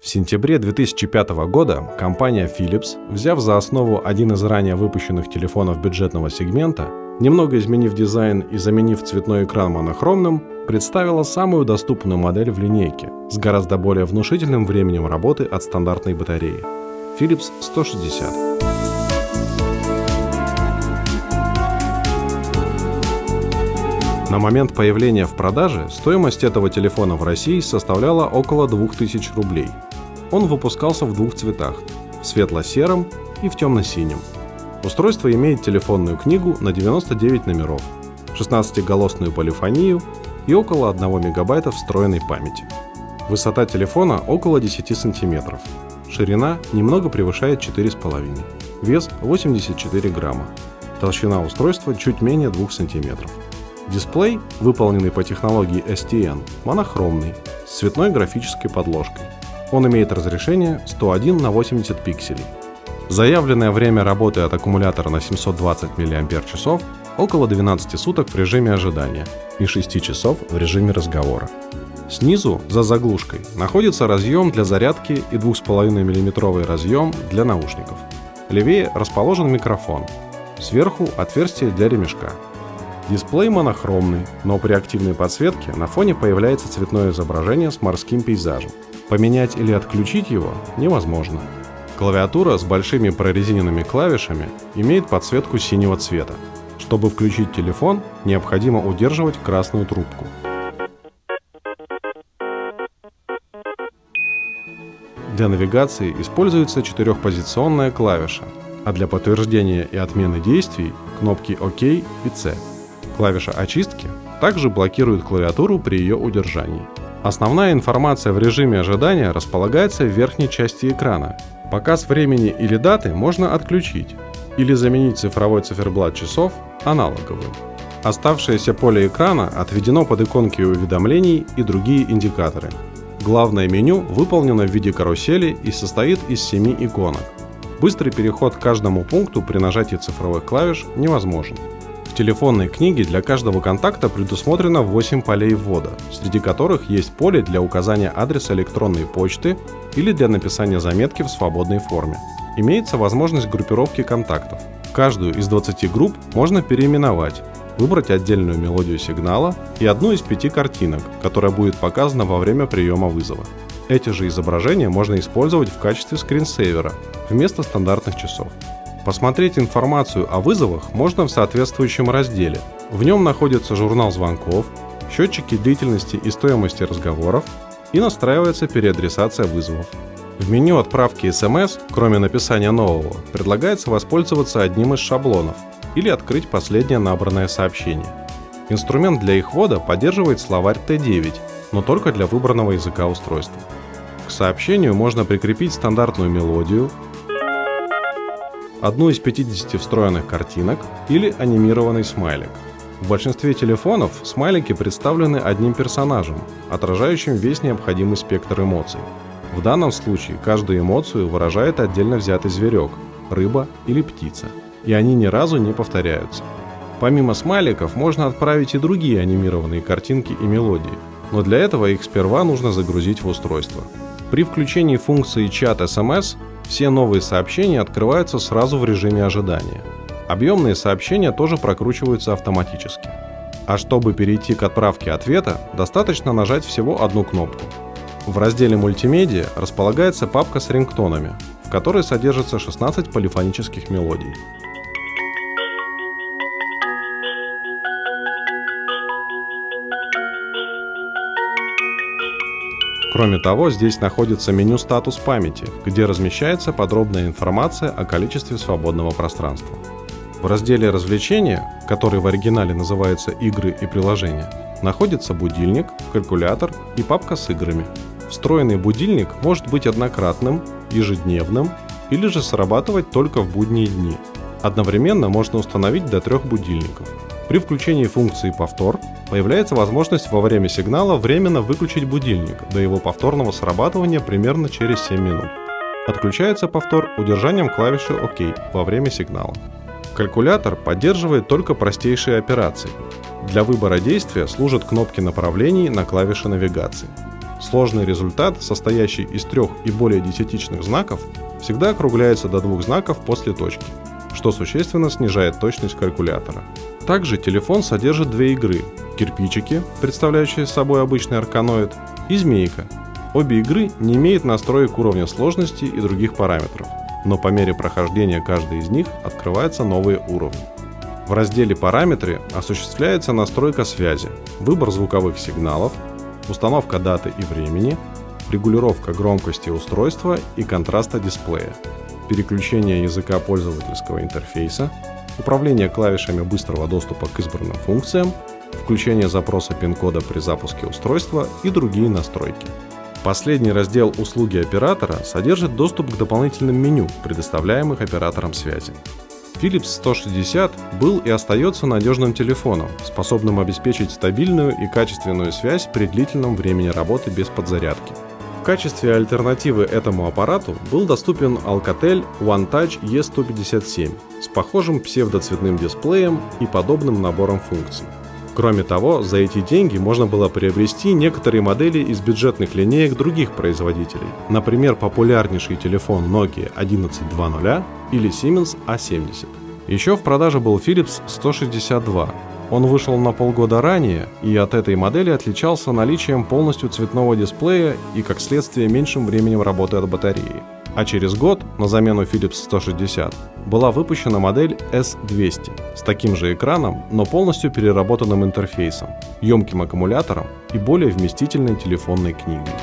В сентябре 2005 года компания Philips, взяв за основу один из ранее выпущенных телефонов бюджетного сегмента, немного изменив дизайн и заменив цветной экран монохромным, представила самую доступную модель в линейке с гораздо более внушительным временем работы от стандартной батареи – Philips 160. На момент появления в продаже стоимость этого телефона в России составляла около 2000 рублей. Он выпускался в двух цветах – в светло-сером и в темно-синем. Устройство имеет телефонную книгу на 99 номеров, 16-голосную полифонию и около 1 мегабайта встроенной памяти. Высота телефона около 10 сантиметров. Ширина немного превышает 4,5. Вес 84 грамма. Толщина устройства чуть менее 2 сантиметров. Дисплей, выполненный по технологии STN, монохромный, с цветной графической подложкой. Он имеет разрешение 101 на 80 пикселей. Заявленное время работы от аккумулятора на 720 мАч около 12 суток в режиме ожидания и 6 часов в режиме разговора. Снизу, за заглушкой, находится разъем для зарядки и 2,5 мм разъем для наушников. Левее расположен микрофон. Сверху отверстие для ремешка. Дисплей монохромный, но при активной подсветке на фоне появляется цветное изображение с морским пейзажем. Поменять или отключить его невозможно. Клавиатура с большими прорезиненными клавишами имеет подсветку синего цвета. Чтобы включить телефон, необходимо удерживать красную трубку. Для навигации используется 4-позиционная клавиша, а для подтверждения и отмены действий – кнопки ОК и С. Клавиша очистки также блокирует клавиатуру при ее удержании. Основная информация в режиме ожидания располагается в верхней части экрана. Показ времени или даты можно отключить или заменить цифровой циферблат часов аналоговым. Оставшееся поле экрана отведено под иконки уведомлений и другие индикаторы. Главное меню выполнено в виде карусели и состоит из 7 иконок. Быстрый переход к каждому пункту при нажатии цифровых клавиш невозможен. В телефонной книге для каждого контакта предусмотрено 8 полей ввода, среди которых есть поле для указания адреса электронной почты или для написания заметки в свободной форме. Имеется возможность группировки контактов. Каждую из 20 групп можно переименовать, выбрать отдельную мелодию сигнала и одну из 5 картинок, которая будет показана во время приема вызова. Эти же изображения можно использовать в качестве скринсейвера вместо стандартных часов. Посмотреть информацию о вызовах можно в соответствующем разделе. В нем находится журнал звонков, счетчики длительности и стоимости разговоров и настраивается переадресация вызовов. В меню отправки СМС, кроме написания нового, предлагается воспользоваться одним из шаблонов или открыть последнее набранное сообщение. Инструмент для их ввода поддерживает словарь Т9, но только для выбранного языка устройства. К сообщению можно прикрепить стандартную мелодию, одну из 50 встроенных картинок или анимированный смайлик. В большинстве телефонов смайлики представлены одним персонажем, отражающим весь необходимый спектр эмоций. В данном случае каждую эмоцию выражает отдельно взятый зверек, рыба или птица, и они ни разу не повторяются. Помимо смайликов можно отправить и другие анимированные картинки и мелодии, но для этого их сперва нужно загрузить в устройство. При включении функции чат SMS все новые сообщения открываются сразу в режиме ожидания. Объемные сообщения тоже прокручиваются автоматически. А чтобы перейти к отправке ответа, достаточно нажать всего одну кнопку. В разделе «Мультимедиа» располагается папка с рингтонами, в которой содержится 16 полифонических мелодий. Кроме того, здесь находится меню «Статус памяти», где размещается подробная информация о количестве свободного пространства. В разделе «Развлечения», который в оригинале называется «Игры и приложения», находится будильник, калькулятор и папка с играми. Встроенный будильник может быть однократным, ежедневным или же срабатывать только в будние дни. Одновременно можно установить до 3 будильников. При включении функции «Повтор» появляется возможность во время сигнала временно выключить будильник до его повторного срабатывания примерно через 7 минут. Отключается повтор удержанием клавиши «Ок» во время сигнала. Калькулятор поддерживает только простейшие операции. Для выбора действия служат кнопки направлений на клавише навигации. Сложный результат, состоящий из 3 и более десятичных знаков, всегда округляется до 2 знаков после точки, что существенно снижает точность калькулятора. Также телефон содержит 2 игры – кирпичики, представляющие собой обычный арканоид, и змейка. Обе игры не имеют настроек уровня сложности и других параметров, но по мере прохождения каждой из них открываются новые уровни. В разделе «Параметры» осуществляется настройка связи, выбор звуковых сигналов, установка даты и времени, регулировка громкости устройства и контраста дисплея, переключение языка пользовательского интерфейса, управление клавишами быстрого доступа к избранным функциям, включение запроса пин-кода при запуске устройства и другие настройки. Последний раздел «Услуги оператора» содержит доступ к дополнительным меню, предоставляемых оператором связи. Philips 160 был и остается надежным телефоном, способным обеспечить стабильную и качественную связь при длительном времени работы без подзарядки. В качестве альтернативы этому аппарату был доступен Alcatel One Touch E157 с похожим псевдоцветным дисплеем и подобным набором функций. Кроме того, за эти деньги можно было приобрести некоторые модели из бюджетных линеек других производителей, например, популярнейший телефон Nokia 1120 или Siemens A70. Еще в продаже был Philips 162. Он вышел на полгода ранее и от этой модели отличался наличием полностью цветного дисплея и, как следствие, меньшим временем работы от батареи. А через год на замену Philips 160 была выпущена модель S200 с таким же экраном, но полностью переработанным интерфейсом, емким аккумулятором и более вместительной телефонной книгой.